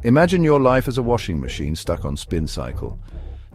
Imagine your life as a washing machine stuck on spin cycle.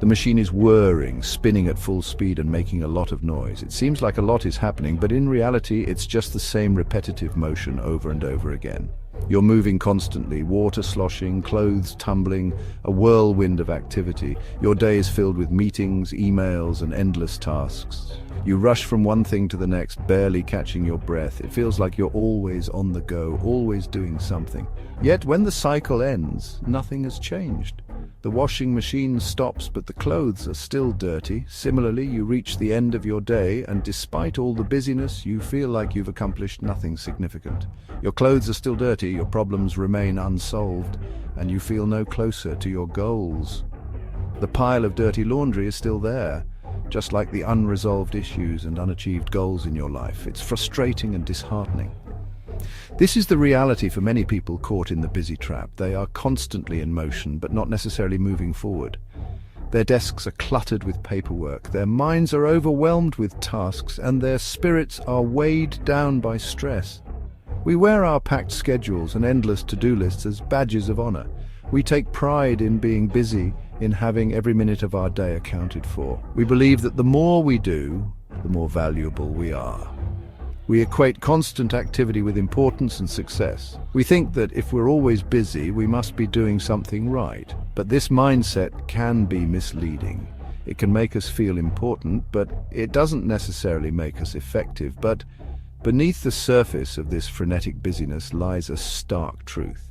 The machine is whirring, spinning at full speed and making a lot of noise. It seems like a lot is happening, but in reality, it's just the same repetitive motion over and over again. You're moving constantly, water sloshing, clothes tumbling, a whirlwind of activity. Your day is filled with meetings, emails, and endless tasks. You rush from one thing to the next, barely catching your breath. It feels like you're always on the go, always doing something. Yet when the cycle ends, nothing has changed. The washing machine stops, but the clothes are still dirty. Similarly, you reach the end of your day, and despite all the busyness, you feel like you've accomplished nothing significant. Your clothes are still dirty, your problems remain unsolved, and you feel no closer to your goals. The pile of dirty laundry is still there, just like the unresolved issues and unachieved goals in your life. It's frustrating and disheartening. This is the reality for many people caught in the busy trap. They are constantly in motion, but not necessarily moving forward. Their desks are cluttered with paperwork, their minds are overwhelmed with tasks, and their spirits are weighed down by stress. We wear our packed schedules and endless to-do lists as badges of honor. We take pride in being busy, in having every minute of our day accounted for. We believe that the more we do, the more valuable we are. We equate constant activity with importance and success. We think that if we're always busy, we must be doing something right. But this mindset can be misleading. It can make us feel important, but it doesn't necessarily make us effective. But beneath the surface of this frenetic busyness lies a stark truth.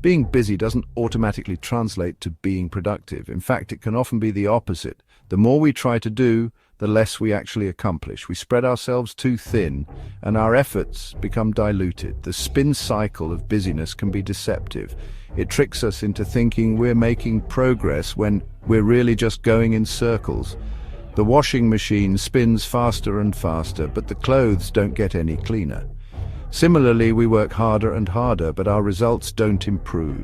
Being busy doesn't automatically translate to being productive. In fact, it can often be the opposite. The more we try to do, the less we actually accomplish. We spread ourselves too thin, and our efforts become diluted. The spin cycle of busyness can be deceptive. It tricks us into thinking we're making progress when we're really just going in circles. The washing machine spins faster and faster, but the clothes don't get any cleaner. Similarly, we work harder and harder, but our results don't improve.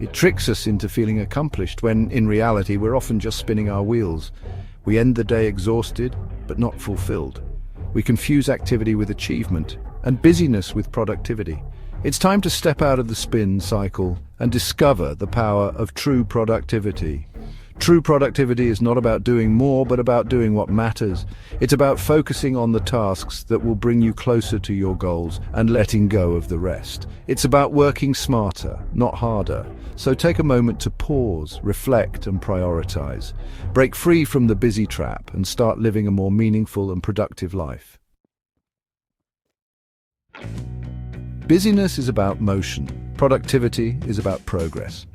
It tricks us into feeling accomplished when, in reality, we're often just spinning our wheels. We end the day exhausted, but not fulfilled. We confuse activity with achievement, and busyness with productivity. It's time to step out of the spin cycle and discover the power of true productivity. True productivity is not about doing more, but about doing what matters. It's about focusing on the tasks that will bring you closer to your goals and letting go of the rest. It's about working smarter, not harder. So take a moment to pause, reflect, and prioritize. Break free from the busy trap and start living a more meaningful and productive life. Busyness is about motion. Productivity is about progress.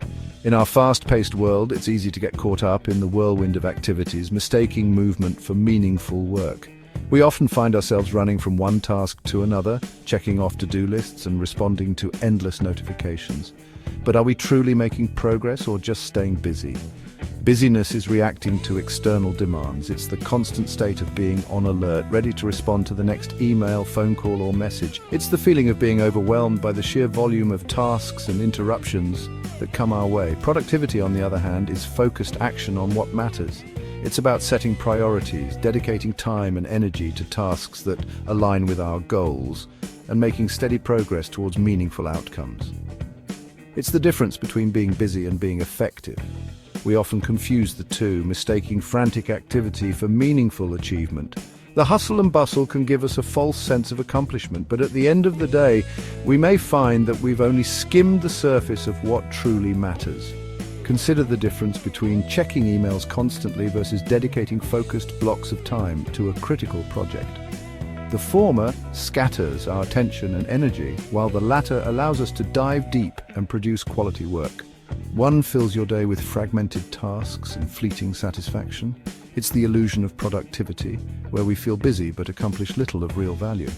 In our fast-paced world, it's easy to get caught up in the whirlwind of activities, mistaking movement for meaningful work. We often find ourselves running from one task to another, checking off to-do lists and responding to endless notifications. But are we truly making progress or just staying busy? Busyness is reacting to external demands. It's the constant state of being on alert, ready to respond to the next email, phone call, or message. It's the feeling of being overwhelmed by the sheer volume of tasks and interruptions that come our way. Productivity, on the other hand, is focused action on what matters. It's about setting priorities, dedicating time and energy to tasks that align with our goals, and making steady progress towards meaningful outcomes. It's the difference between being busy and being effective. We often confuse the two, mistaking frantic activity for meaningful achievement. The hustle and bustle can give us a false sense of accomplishment, but at the end of the day, we may find that we've only skimmed the surface of what truly matters. Consider the difference between checking emails constantly versus dedicating focused blocks of time to a critical project. The former scatters our attention and energy, while the latter allows us to dive deep and produce quality work. One fills your day with fragmented tasks and fleeting satisfaction. It's the illusion of productivity, where we feel busy but accomplish little of real value.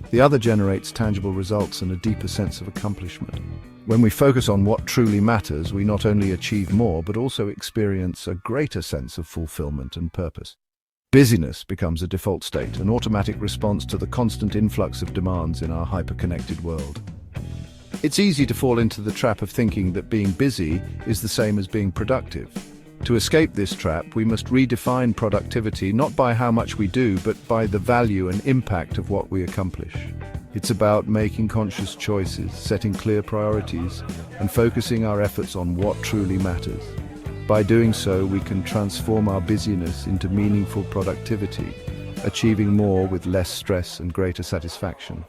The other generates tangible results and a deeper sense of accomplishment. When we focus on what truly matters, we not only achieve more, but also experience a greater sense of fulfillment and purpose. Busyness becomes a default state, an automatic response to the constant influx of demands in our hyper-connected world. It's easy to fall into the trap of thinking that being busy is the same as being productive. To escape this trap, we must redefine productivity not by how much we do, but by the value and impact of what we accomplish. It's about making conscious choices, setting clear priorities, and focusing our efforts on what truly matters. By doing so, we can transform our busyness into meaningful productivity, achieving more with less stress and greater satisfaction.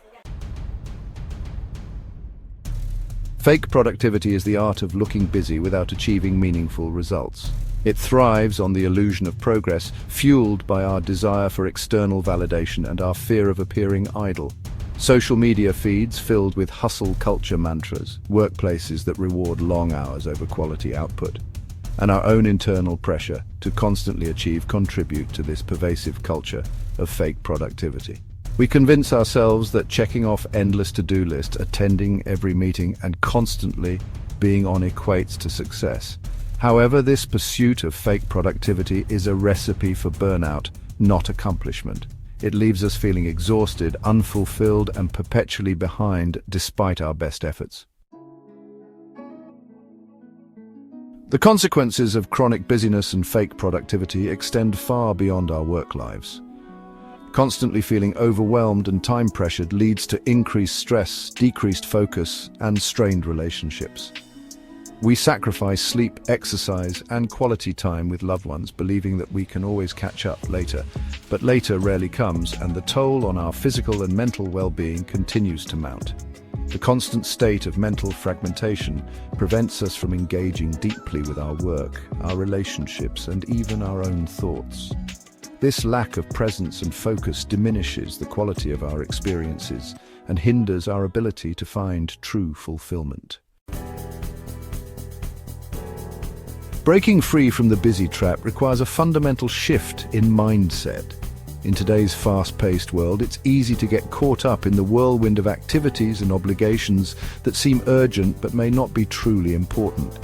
Fake productivity is the art of looking busy without achieving meaningful results. It thrives on the illusion of progress, fueled by our desire for external validation and our fear of appearing idle. Social media feeds filled with hustle culture mantras, workplaces that reward long hours over quality output, and our own internal pressure to constantly achieve contribute to this pervasive culture of fake productivity. We convince ourselves that checking off endless to-do lists, attending every meeting, and constantly being on equates to success. However, this pursuit of fake productivity is a recipe for burnout, not accomplishment. It leaves us feeling exhausted, unfulfilled, and perpetually behind despite our best efforts. The consequences of chronic busyness and fake productivity extend far beyond our work lives. Constantly feeling overwhelmed and time-pressured leads to increased stress, decreased focus, and strained relationships. We sacrifice sleep, exercise, and quality time with loved ones, believing that we can always catch up later. But later rarely comes, and the toll on our physical and mental well-being continues to mount. The constant state of mental fragmentation prevents us from engaging deeply with our work, our relationships, and even our own thoughts. This lack of presence and focus diminishes the quality of our experiences and hinders our ability to find true fulfillment. Breaking free from the busy trap requires a fundamental shift in mindset. In today's fast-paced world, it's easy to get caught up in the whirlwind of activities and obligations that seem urgent but may not be truly important.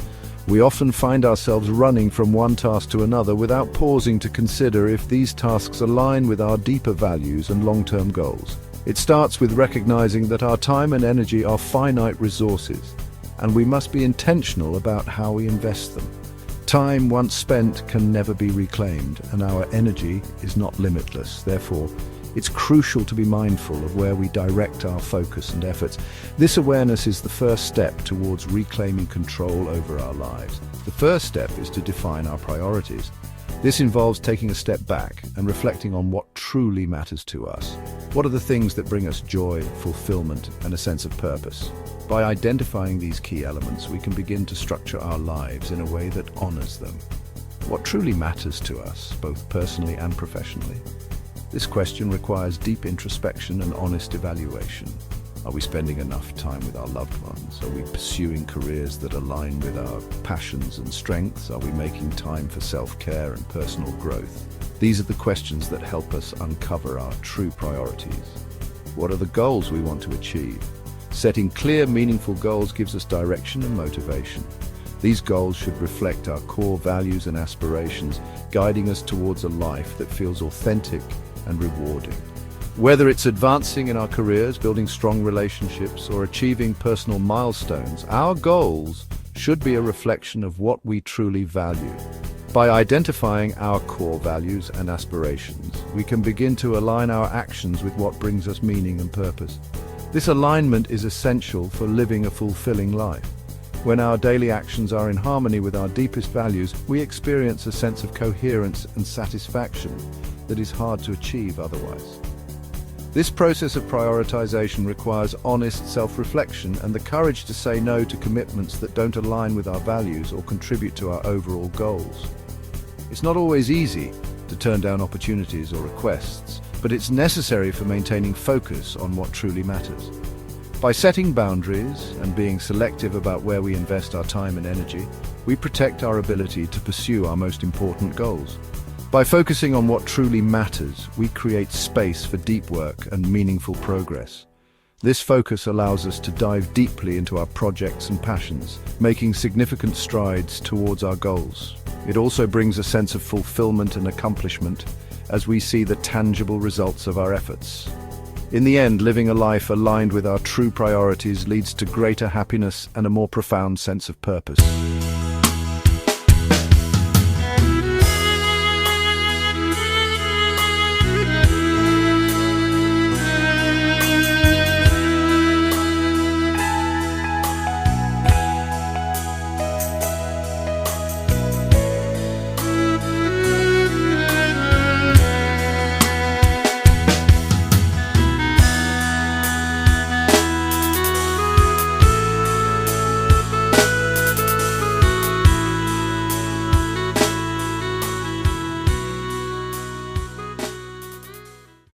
We often find ourselves running from one task to another without pausing to consider if these tasks align with our deeper values and long-term goals. It starts with recognizing that our time and energy are finite resources, and we must be intentional about how we invest them. Time once spent can never be reclaimed, and our energy is not limitless. Therefore, it's crucial to be mindful of where we direct our focus and efforts. This awareness is the first step towards reclaiming control over our lives. The first step is to define our priorities. This involves taking a step back and reflecting on what truly matters to us. What are the things that bring us joy, fulfillment, and a sense of purpose? By identifying these key elements, we can begin to structure our lives in a way that honors them. What truly matters to us, both personally and professionally? This question requires deep introspection and honest evaluation. Are we spending enough time with our loved ones? Are we pursuing careers that align with our passions and strengths? Are we making time for self-care and personal growth? These are the questions that help us uncover our true priorities. What are the goals we want to achieve? Setting clear, meaningful goals gives us direction and motivation. These goals should reflect our core values and aspirations, guiding us towards a life that feels authentic and rewarding. Whether it's advancing in our careers, building strong relationships, or achieving personal milestones, our goals should be a reflection of what we truly value. By identifying our core values and aspirations, we can begin to align our actions with what brings us meaning and purpose. This alignment is essential for living a fulfilling life. When our daily actions are in harmony with our deepest values, we experience a sense of coherence and satisfaction that is hard to achieve otherwise. This process of prioritization requires honest self-reflection and the courage to say no to commitments that don't align with our values or contribute to our overall goals. It's not always easy to turn down opportunities or requests, but it's necessary for maintaining focus on what truly matters. By setting boundaries and being selective about where we invest our time and energy, we protect our ability to pursue our most important goals. By focusing on what truly matters, we create space for deep work and meaningful progress. This focus allows us to dive deeply into our projects and passions, making significant strides towards our goals. It also brings a sense of fulfillment and accomplishment as we see the tangible results of our efforts. In the end, living a life aligned with our true priorities leads to greater happiness and a more profound sense of purpose.